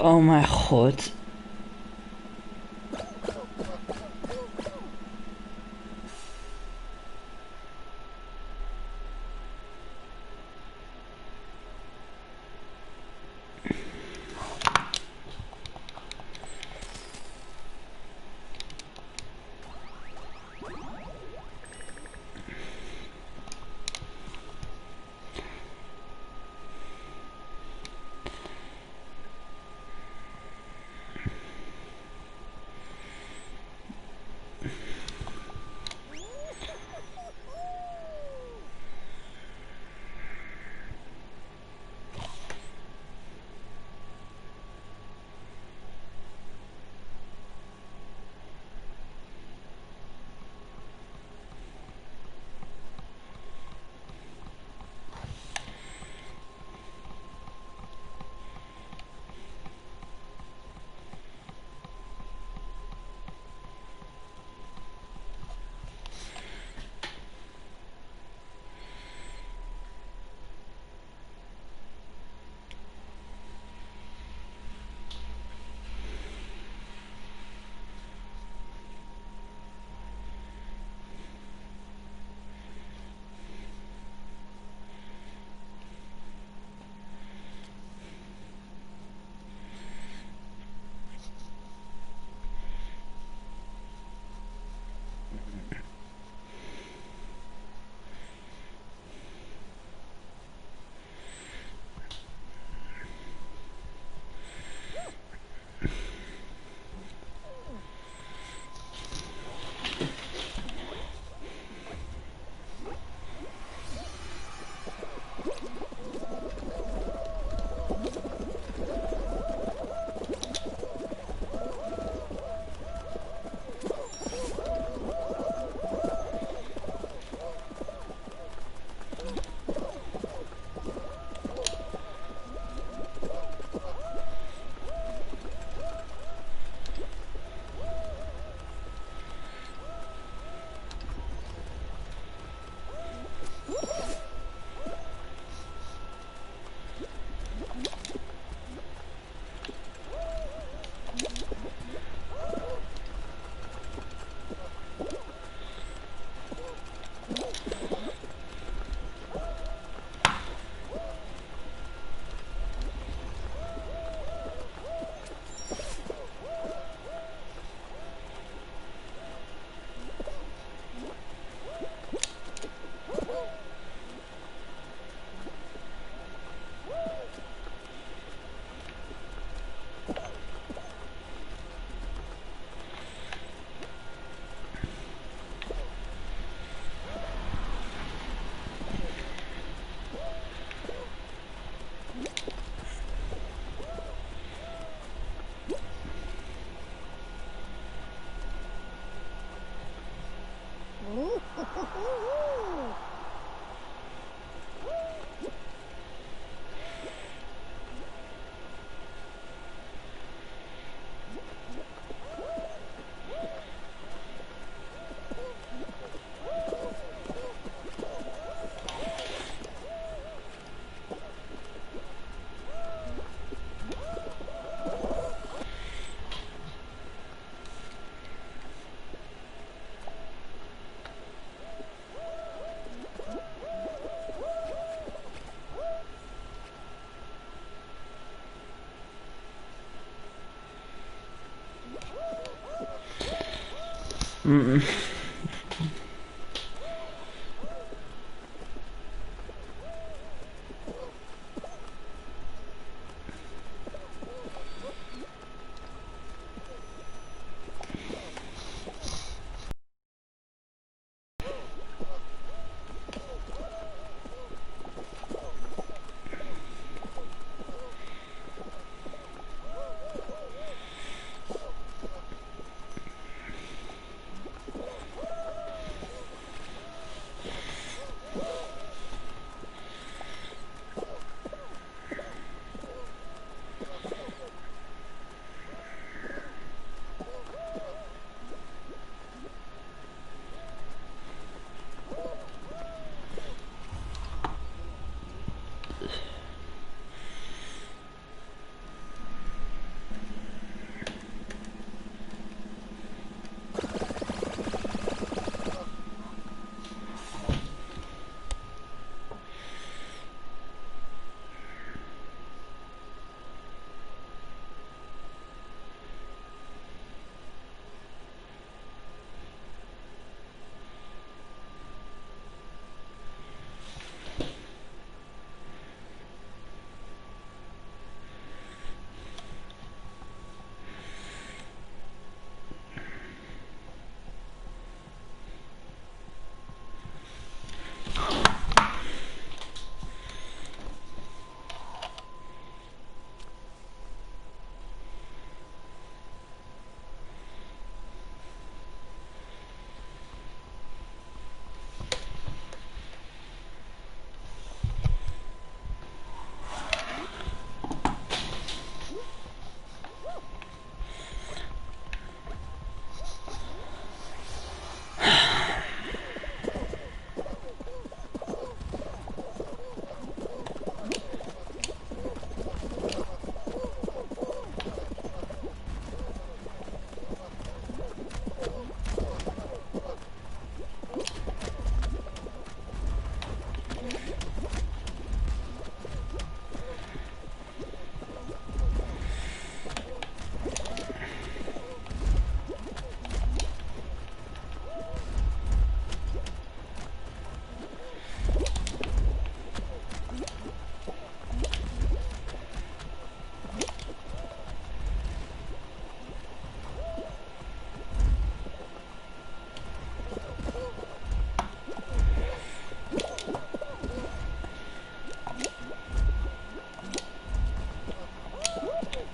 Oh mijn god.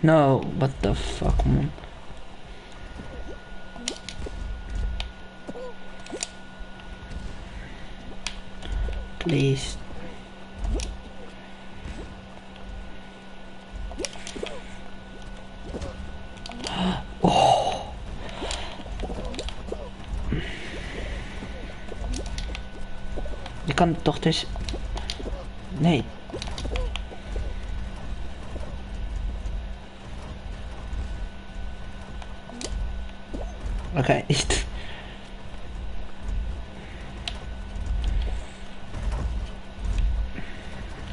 No, what the fuck, man? Please. Oh. Je kan toch dus... Nee. Oké.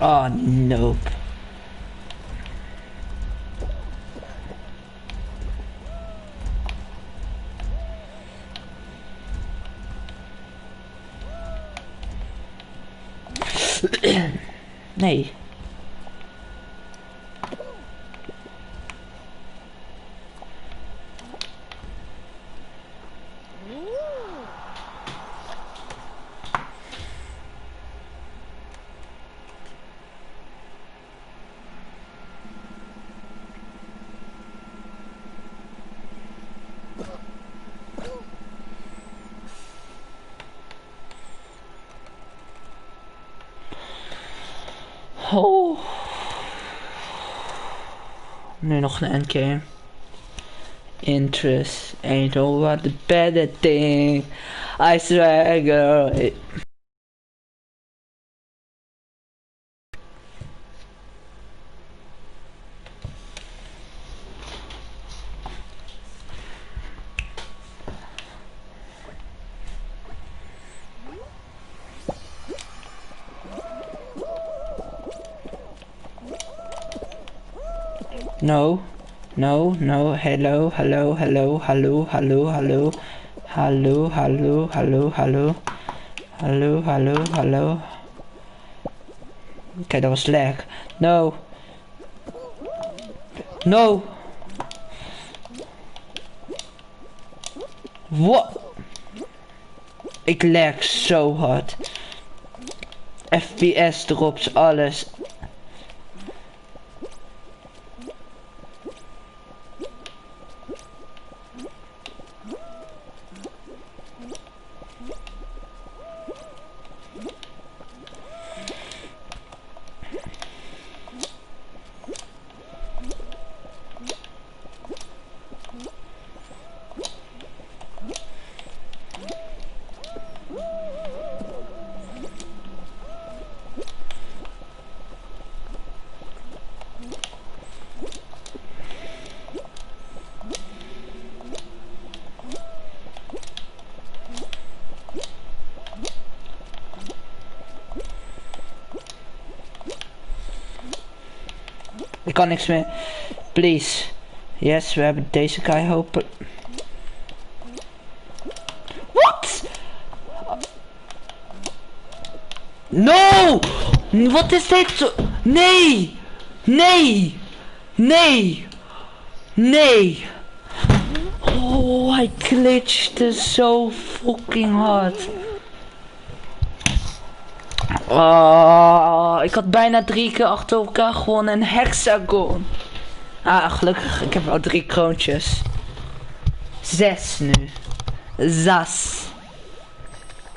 Oh, nope. Nee. Oh. Nu nog een endgame. Interest ain't over the better thing. I swear, girl. No, no, no, hello, hello, hello, hello, hello, hello, hello, hello, hello, hello, hello, hello, hello. Oké, dat was lag. No. No. What? Ik lag zo hard. FPS drops, alles. Ik kan niks meer. Please. Yes, we hebben deze guy hopen. What? No! Wat is dit? Nee! Nee! Nee! Nee! Oh, hij glitchte zo fucking hard. Oh, ik had bijna 3 keer achter elkaar gewonnen een hexagon. Ah, gelukkig, ik heb al 3 kroontjes. 6 nu. Zas.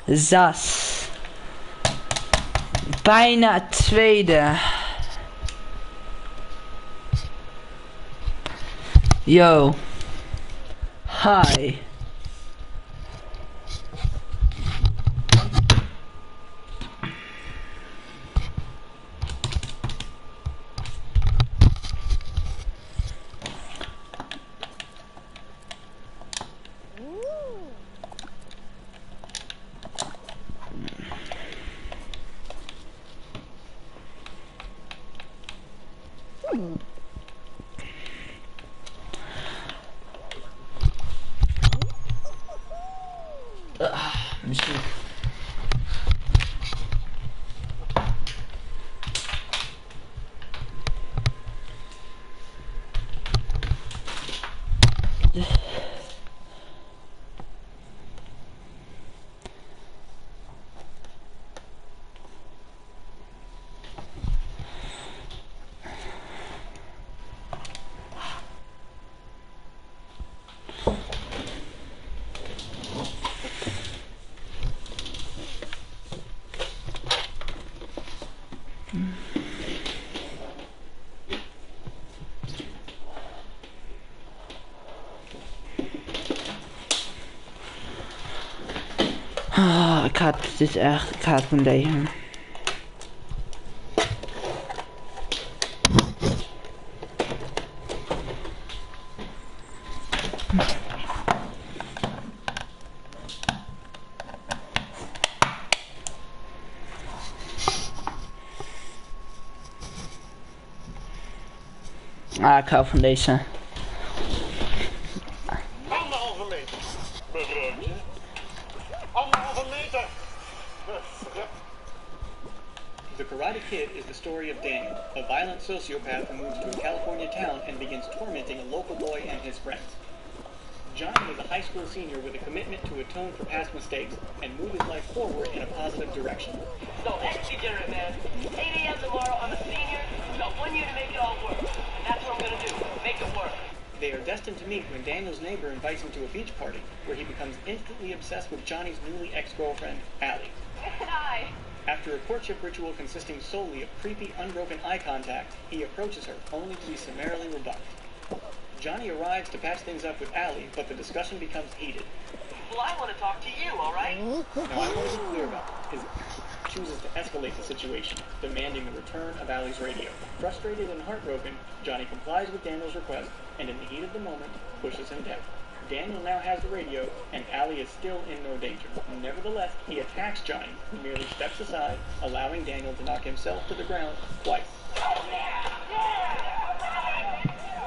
Zas. Bijna tweede. Yo. Hi. Misschien. Ah, ik haat dit echt. Ik haat van deze. Ah, ik hou van deze. Anderhalve meter. Mevrouwtje. Anderhalve meter. The Karate Kid is the story of Daniel, a violent sociopath who moves to a California town and begins tormenting a local boy and his friends. Johnny is a high school senior with a commitment to atone for past mistakes and move his life forward in a positive direction. So next you dinner, man. 8 a.m. tomorrow, I'm a senior. We got 1 year to make it all work. And that's what I'm gonna do. Make it work. They are destined to meet when Daniel's neighbor invites him to a beach party, where he becomes instantly obsessed with Johnny's newly ex-girlfriend, Allie. Hi. After a courtship ritual consisting solely of creepy, unbroken eye contact, he approaches her, only to be summarily rebuffed. Johnny arrives to patch things up with Allie, but the discussion becomes heated. Well, I want to talk to you, all right? Now, I want to be clear about this. He chooses to escalate the situation, demanding the return of Allie's radio. Frustrated and heartbroken, Johnny complies with Daniel's request, and in the heat of the moment, pushes him down. Daniel now has the radio, and Allie is still in no danger. Nevertheless, he attacks Johnny, who merely steps aside, allowing Daniel to knock himself to the ground twice.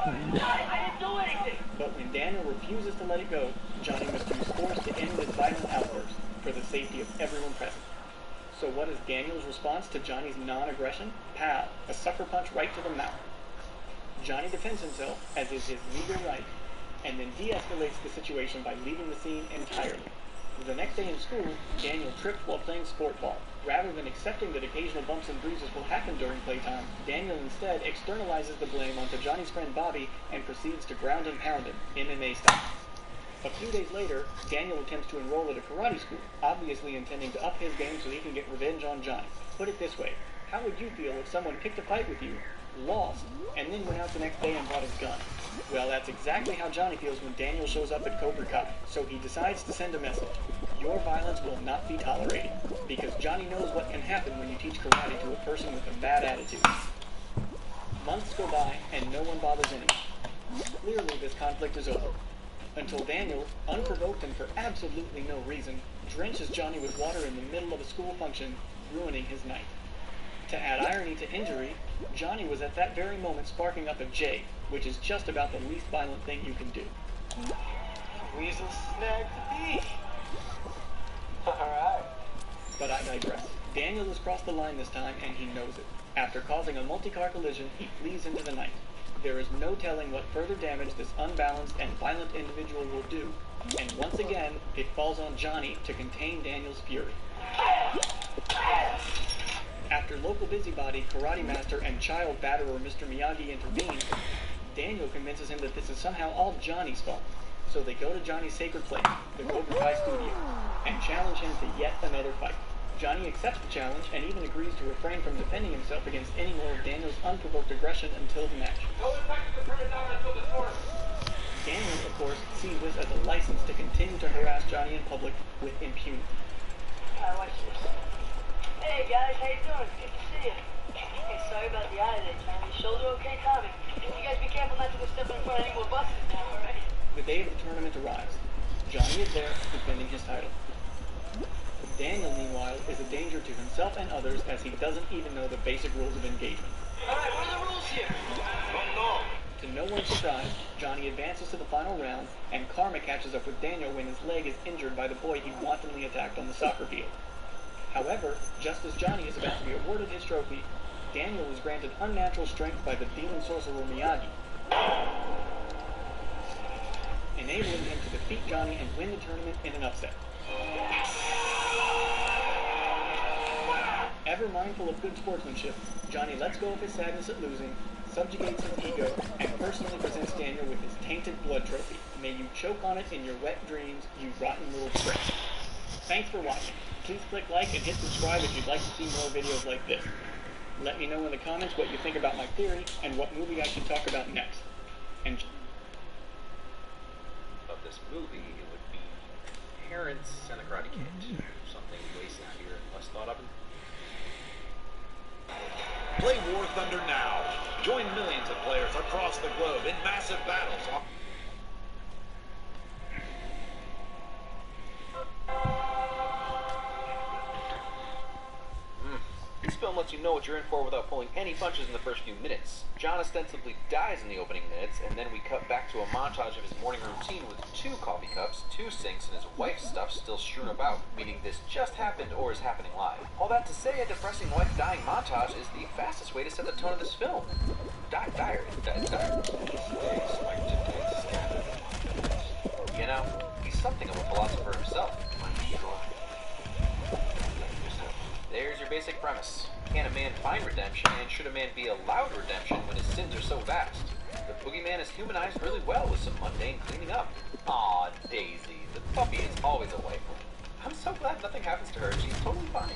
I didn't do anything. But when Daniel refuses to let it go, Johnny must use force to end this violent outburst for the safety of everyone present. So what is Daniel's response to Johnny's non-aggression? Pow! A sucker punch right to the mouth. Johnny defends himself, as is his legal right, and then de-escalates the situation by leaving the scene entirely. The next day in school, Daniel tripped while playing sport ball. Rather than accepting that occasional bumps and bruises will happen during playtime, Daniel instead externalizes the blame onto Johnny's friend Bobby and proceeds to ground and pound him, MMA style. A few days later, Daniel attempts to enroll at a karate school, obviously intending to up his game so he can get revenge on Johnny. Put it this way, how would you feel if someone picked a fight with you, lost, and then went out the next day and brought his gun? Well, that's exactly how Johnny feels when Daniel shows up at Cobra Kai, so he decides to send a message. Your violence will not be tolerated, because Johnny knows what can happen when you teach karate to a person with a bad attitude. Months go by, and no one bothers anyone. Clearly, this conflict is over. Until Daniel, unprovoked and for absolutely no reason, drenches Johnny with water in the middle of a school function, ruining his night. To add irony to injury, Johnny was at that very moment sparking up a J, which is just about the least violent thing you can do. Weasel snagged the bee. Alright. But I digress. Daniel has crossed the line this time, and he knows it. After causing a multi-car collision, he flees into the night. There is no telling what further damage this unbalanced and violent individual will do, and once again, it falls on Johnny to contain Daniel's fury. After local busybody, karate master, and child batterer Mr. Miyagi intervene, Daniel convinces him that this is somehow all Johnny's fault. So they go to Johnny's sacred place, the Cobra Kai studio, and challenge him to yet another fight. Johnny accepts the challenge and even agrees to refrain from defending himself against any more of Daniel's unprovoked aggression until the match. Daniel, of course, sees this as a license to continue to harass Johnny in public with impunity. I watch this. Hey guys, how you doing? Good to see you. Hey, sorry about the eye there, Johnny. Your shoulder okay, Tommy? You guys be careful not to go stepping in front of any more buses now, alright? The day of the tournament arrives. Johnny is there defending his title. Daniel, meanwhile, is a danger to himself and others as he doesn't even know the basic rules of engagement. Alright, what are the rules here? To no one's surprise, Johnny advances to the final round, and karma catches up with Daniel when his leg is injured by the boy he wantonly attacked on the soccer field. However, just as Johnny is about to be awarded his trophy, Daniel is granted unnatural strength by the demon sorcerer Miyagi, enabling him to defeat Johnny and win the tournament in an upset. Ever mindful of good sportsmanship, Johnny lets go of his sadness at losing, subjugates his ego, and personally presents Daniel with his tainted blood trophy. May you choke on it in your wet dreams, you rotten little prick. Thanks for watching. Please click like and hit subscribe if you'd like to see more videos like this. Let me know in the comments what you think about my theory and what movie I should talk about next. And of this movie, it would be Parents and the Karate Kid. Something way snappier and less thought of. Play War Thunder now. Join millions of players across the globe in massive battles. This film lets you know what you're in for without pulling any punches in the first few minutes. John ostensibly dies in the opening minutes, and then we cut back to a montage of his morning routine with 2 coffee cups, 2 sinks, and his wife's stuff still strewn about, meaning this just happened or is happening live. All that to say, a depressing wife dying montage is the fastest way to set the tone of this film. Dire. You know, he's something of a philosopher himself. There's your basic premise. Can a man find redemption, and should a man be allowed redemption when his sins are so vast? The boogeyman is humanized really well with some mundane cleaning up. Aw, Daisy, the puppy is always a wife. I'm so glad nothing happens to her. She's totally fine.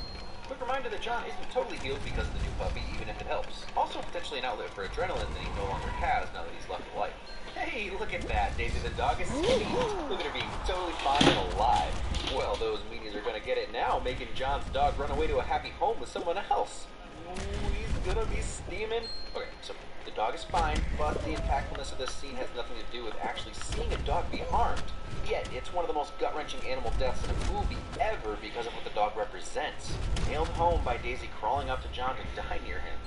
Quick reminder that John isn't totally healed because of the new puppy, even if it helps. Also potentially an outlet for adrenaline that he no longer has now that he's left the life. Hey, look at that. Daisy the dog is skinny. Look at her being totally fine and alive. Well, those meanies are gonna get it now, making John's dog run away to a happy home with someone else. Ooh, he's gonna be steaming. Okay, so the dog is fine, but the impactfulness of this scene has nothing to do with actually seeing a dog be harmed. Yet, it's one of the most gut-wrenching animal deaths in a movie ever because of what the dog represents. Nailed home by Daisy crawling up to John to die near him.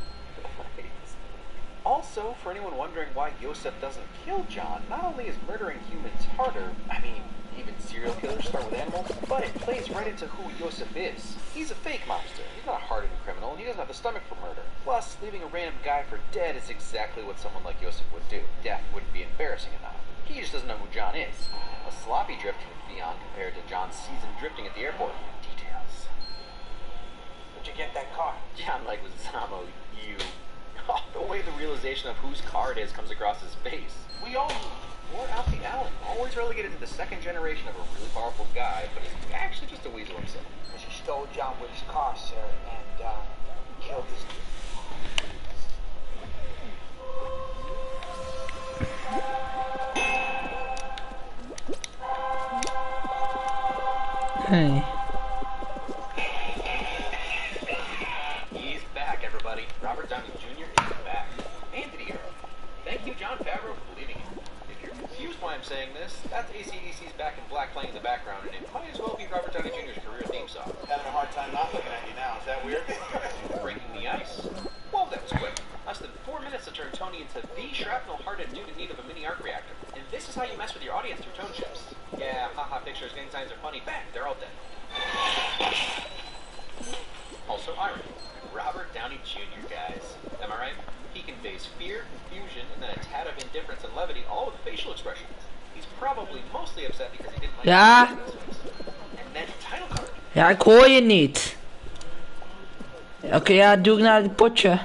Also, for anyone wondering why Yosef doesn't kill John, not only is murdering humans harder, I mean, even serial killers start with animals, but it plays right into who Yosef is. He's a fake mobster. He's not a hardened criminal, and he doesn't have the stomach for murder. Plus, leaving a random guy for dead is exactly what someone like Yosef would do. Death wouldn't be embarrassing enough. He just doesn't know who John is. A sloppy drifting peon compared to John's seasoned drifting at the airport. Details. Where'd you get that car? John Leguizamo, you. Oh, the way the realization of whose car it is comes across his face. We all or Alfie Allen, always relegated to the second generation of a really powerful guy, but is actually just a weasel himself. Because you stole John Wick's car, sir, and killed his... Hey. He's back, everybody. Robert Downey Jr. is back. Anthony Arrow. Thank you, Jon Favreau, for believing it. If you're confused why I'm saying this, that's AC/DC's Back in Black playing in the background, and it might as well be Robert Downey Jr.'s career theme song. Having a hard time not looking at you now. Is that weird? Breaking the ice. Whoa, that was quick. Less than 4 minutes to turn Tony into the shrapnel-hardened dude in need of a mini arc reactor. And this is how you mess with your audience through tone shifts. Yeah, haha, pictures, gang signs are funny. Bang, they're all dead. Also irony. Robert Downey Jr., guys. Am I right? He conveys fear, confusion, and then a tad of indifference and levity, all with facial expressions. He's probably mostly upset because he didn't like Ja. And then title card. Ja, ik hoor je niet. Oké, ja, doe ik naar het potje.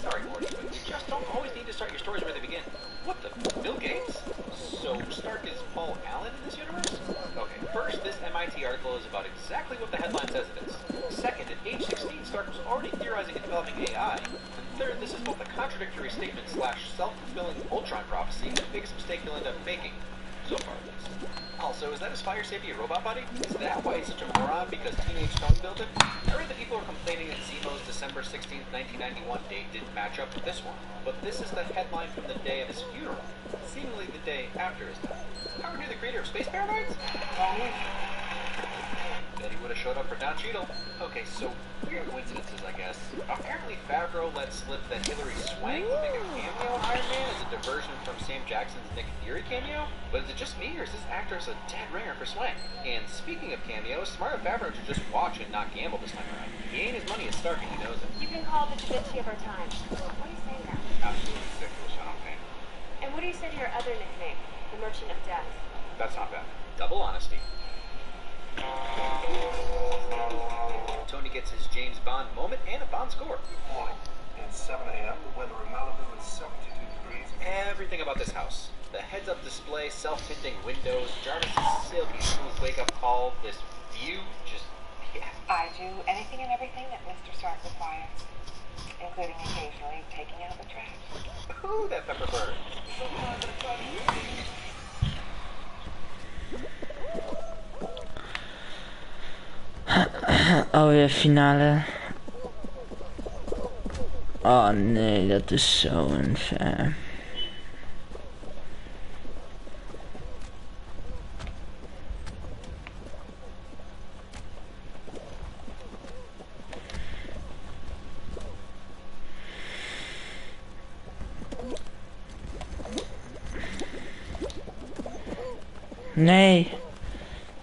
Sorry, Morty, but you just don't always need to start your stories where they begin. What the? Bill Gates? So Stark is Paul Allen in this universe? Okay, first, this MIT article is about exactly what the headline says it is. Second, at age 16, Stark was already theorizing and developing AI. And third, this is both a contradictory statement / self-fulfilling Ultron prophecy, the biggest mistake he'll end up making. So far, at least. Also, is that his fire safety a robot body? Is that why he's such a moron because teenage Tony built it? I read that people are complaining that Zemo's December 16th, 1991 date didn't match up with this one. But this is the headline from the day of his funeral. Seemingly the day after his death. Howard knew the creator of Space Paranoids? Then he would have showed up for Don Cheadle. Okay, so weird coincidences, I guess. Apparently Favreau let slip that Hilary Swank would make a cameo in Iron Man as a diversion from Sam Jackson's Nick Fury cameo? But is it just me, or is this actress a dead ringer for Swank? And speaking of cameos, smart of Favreau to just watch and not gamble this time around. He ain't his money is Stark and he knows it. You've been called the Da Vinci of our time. What do you say to that? Absolutely ridiculous, I don't think. And what do you say to your other nickname, the Merchant of Death? That's not bad. Double honesty. Tony gets his James Bond moment and a Bond score. Morning. It's 7 a.m. The weather in Malibu is 72 degrees. Everything about this house. The heads-up display, self-tinting windows, Jarvis's silky smooth wake-up call, this view, just, yeah. I do anything and everything that Mr. Stark requires, including occasionally taking out the trash. Ooh, that pepper bird. Alweer finale. Oh nee, dat is zo unfair. Nee.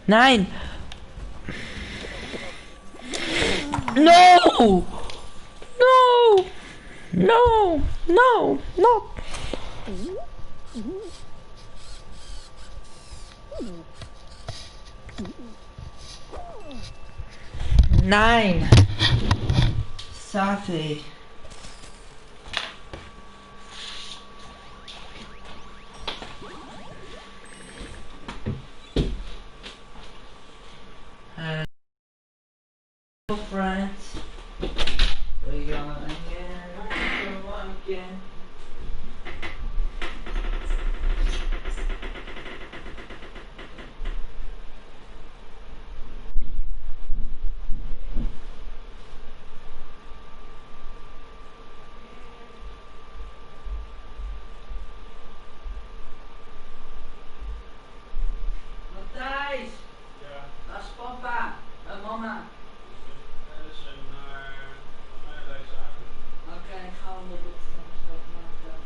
Nee. No! No! No! No! Not! 9. Safi. Friends, we gonna get again. Matthijs! Ja, Dat is papa en mama. Edison naar deze avond. Oké, ik ga hem op zo maken.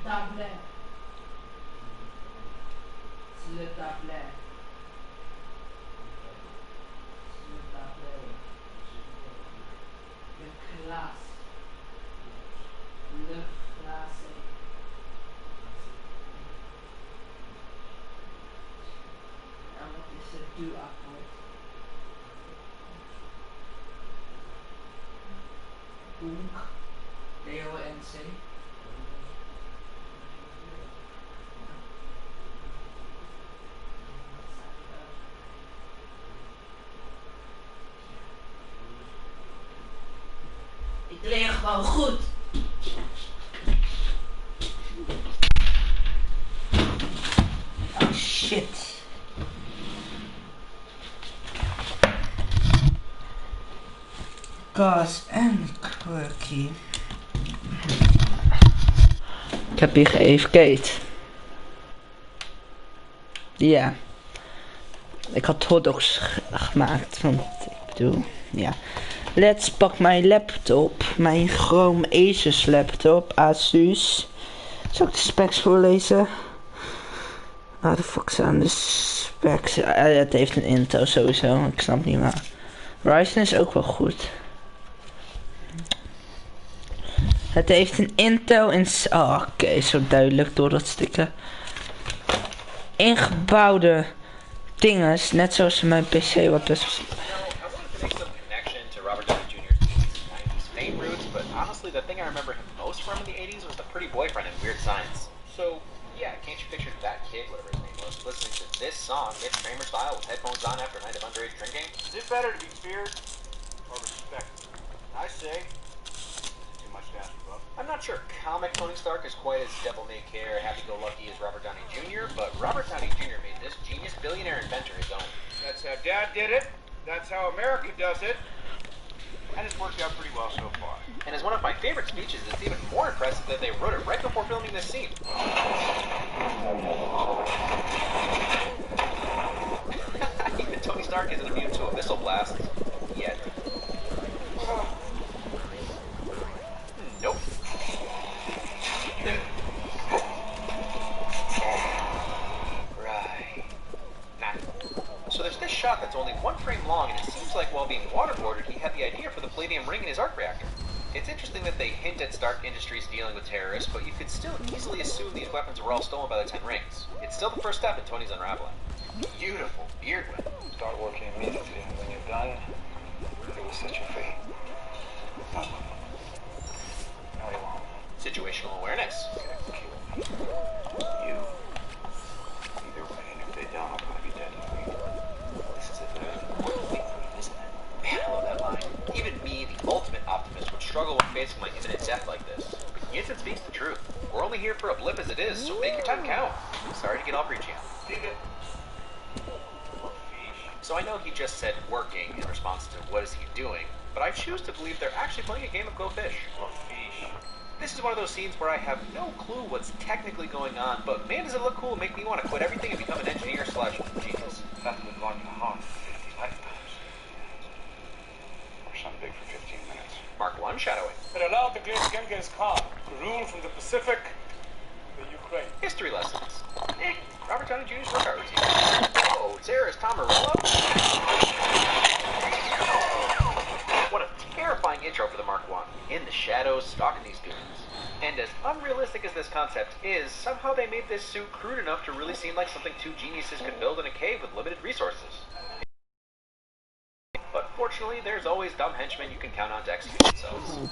tablet. Le tablet. Le tablet. De klas. Le klasse. En wat is het du-akkoord? Donk. D-O-N-C. Ik leer gewoon goed. Oh shit. Gas en quirky. Ik heb hier geëfkeerd. Ja. Ik had hotdogs gemaakt, want ik bedoel, ja. Let's pak mijn laptop, mijn Chrome Asus laptop, Asus. Zal ik de specs voorlezen? Waar de fuck zijn de specs? Het heeft een Intel sowieso, ik snap niet maar. Ryzen is ook wel goed. Het heeft een Intel in... Oh, oké, zo duidelijk door dat stikken. Ingebouwde dinges, net zoals in mijn PC, wat best... But honestly, the thing I remember him most from in the 80s was the pretty boyfriend in Weird Science. So, yeah, can't you picture that kid, whatever his name was, listening to this song, Mitch Kramer style, with headphones on after a night of underage drinking? Is it better to be feared or respected? I say, too much to ask for. I'm not sure comic Tony Stark is quite as devil-may-care, happy-go-lucky as Robert Downey Jr., but Robert Downey Jr. made this genius billionaire inventor his own. That's how Dad did it. That's how America does it. And it's worked out pretty well so far. And as one of my favorite speeches, it's even more impressive that they wrote it right before filming this scene. Even Tony Stark isn't immune to a missile blast. Yet. Nope. Right. Nah. So there's this shot that's only one frame long, and it seems like while being waterboarded, he had the idea for the palladium ring in his arc reactor. It's interesting that they hint at Stark Industries dealing with terrorists, but you could still easily assume these weapons were all stolen by the Ten Rings. It's still the first step in Tony's unraveling. Beautiful beard whip. Start working immediately, and when you're done, it will set you free. No, you won't. Situational awareness. You. Either way, and if they don't, I'll probably be dead in a week. This is a very important week for you, isn't it? Man, I love that line. Even me, the ultimate optimist, would struggle with facing my imminent death like this. Yinsen speaks the truth. We're only here for a blip as it is, so make your time count. Sorry to get all preachy. So I know he just said working in response to what is he doing, but I choose to believe they're actually playing a game of Go Fish. This is one of those scenes where I have no clue what's technically going on, but man does it look cool and make me want to quit everything and become an engineer / genius. That would run your heart for 50 lifetimes. Or something big for 15 minutes. Mark 1 shadowing. It allowed the great Genghis Khan to rule from the Pacific to the Ukraine. History lessons. Robert Downey Jr.'s workout routine. Oh, Sarah's Tom Morello? What a terrifying intro for the Mark 1. In the shadows, stalking these goons. And as unrealistic as this concept is, somehow they made this suit crude enough to really seem like something two geniuses could build in a cave with limited resources. But fortunately, there's always dumb henchmen you can count on to execute themselves.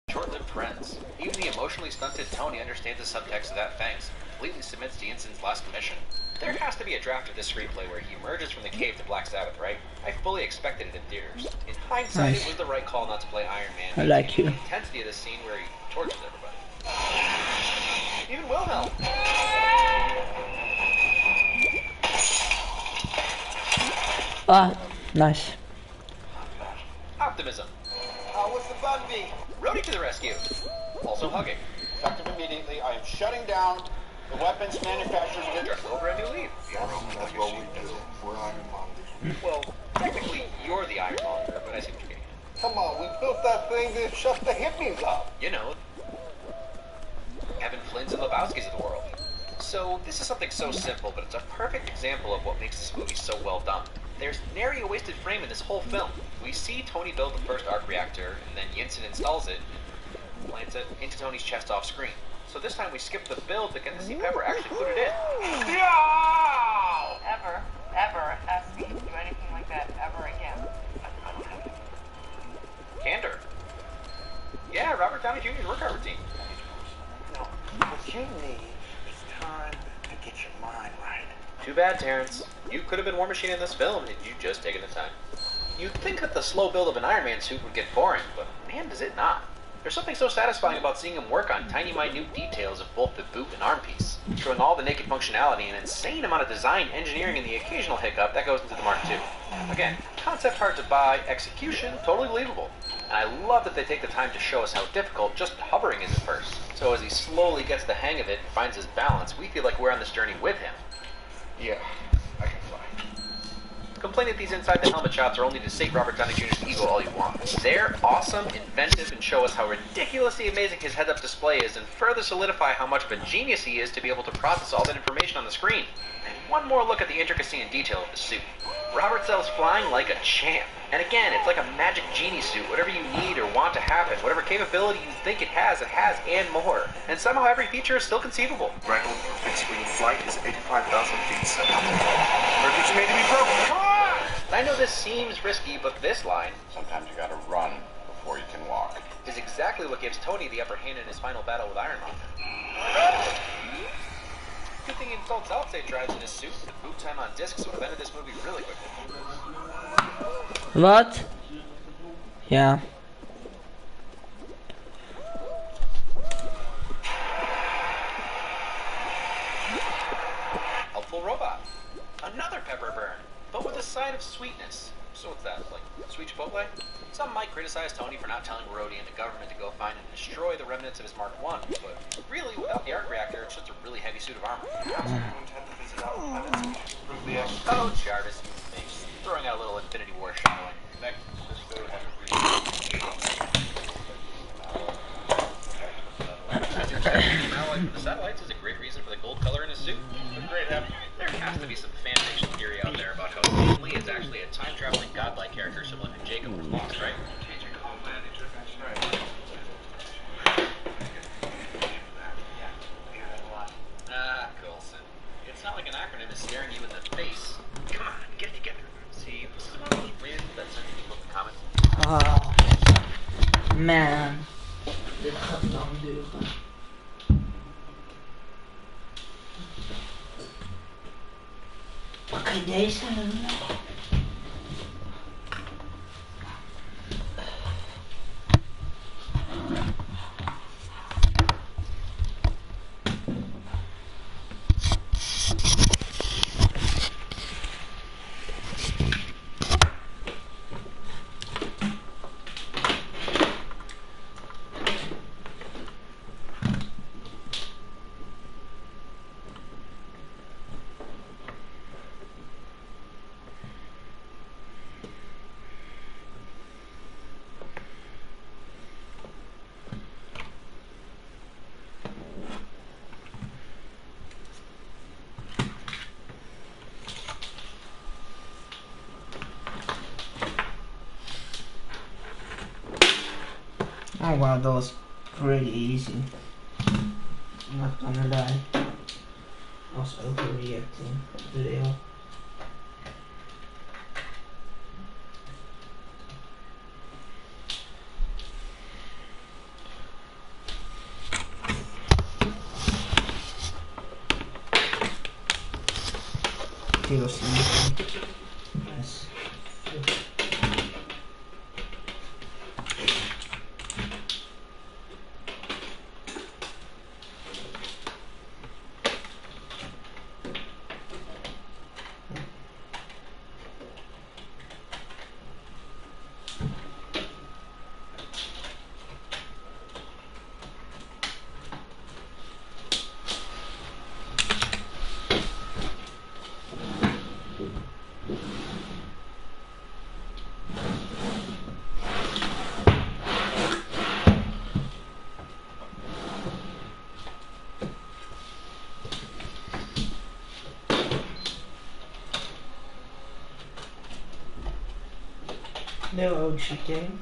Short-lived friends. Even the emotionally stunted Tony understands the subtext of that thanks and completely submits to Yinsen's last commission. There has to be a draft of this screenplay where he emerges from the cave to Black Sabbath, right? I fully expected it in theaters. In hindsight, It was the right call not to play Iron Man. I like you. The intensity of the scene where he tortures everybody. Even Wilhelm. Ah, nice. Optimism. What's the bug be? Rhodey to the rescue. Also hugging. Effective immediately, I am shutting down the weapons manufacturers of Just over a new leaf. That's what we do. We're ironmongers. Well, technically, you're the Come on, we built that thing to shut the hippies up. You know, Kevin Flynn's and Lebowski's of the world. So this is something so simple, but it's a perfect example of what makes this movie so well done. There's nary a wasted frame in this whole film. We see Tony build the first arc reactor, and then Yinsen installs it, and plants it into Tony's chest off screen. So this time we skip the build to get to see Pepper actually put it in. Ever ask me to do anything like that ever again. Candor. Yeah, Robert Downey Jr.'s workout routine. No, what you need is time to get your mind right. Too bad, Terrence. You could have been War Machine in this film had you just taken the time. You'd think that the slow build of an Iron Man suit would get boring, but man, does it not. There's something so satisfying about seeing him work on tiny, minute details of both the boot and arm piece, showing all the naked functionality and an insane amount of design, engineering, and the occasional hiccup that goes into the Mark II. Again, concept hard to buy, execution totally believable. And I love that they take the time to show us how difficult just hovering is at first. So as he slowly gets the hang of it and finds his balance, we feel like we're on this journey with him. Yeah, I can fly. Complain that these inside the helmet shots are only to sate Robert Downey Jr.'s ego all you want. They're awesome, inventive, and show us how ridiculously amazing his heads-up display is, and further solidify how much of a genius he is to be able to process all that information on the screen. And one more look at the intricacy and detail of the suit. Robert sells flying like a champ. And again, it's like a magic genie suit. Whatever you need or want to happen, whatever capability you think it has, and more. And somehow every feature is still conceivable. Record for fixed-wing flight is 85,000 feet, sir. Records made to be broken. Come on! I know this seems risky, but this line, Sometimes you gotta run before you can walk. is exactly what gives Tony the upper hand in his final battle with Iron Man. Good thing he installed solid-state drives in his suit. The boot time on discs would have ended this movie really quickly. Wat? Ja. Helpful robot. Another pepper burn, but with a side of sweetness. So what's that, like sweet chipotle? Some might criticize Tony for not telling Rhodey and the government to go find and destroy the remnants of his Mark I, but really, without the arc reactor, it's just a really heavy suit of armor. Oh, Jarvis, you thanks. Throwing out a little Infinity War shadowing. Next, just go ahead and read. The satellites is a great reason for the gold color in his suit. There has to be some fan fiction theory out there about how Stan Lee is actually a time-traveling godlike character similar to Jacob from Lost, right? Ah, Coulson. It's not like an acronym is staring you in the face. Come on, get it together. See, this is one of those wins that sends people to comments. Oh, man. Dit gaat lang duren. Oké, deze. Oh wow, that was pretty easy. I'm not gonna lie. I was overreacting a little. Feels easy. Yes. No OG game.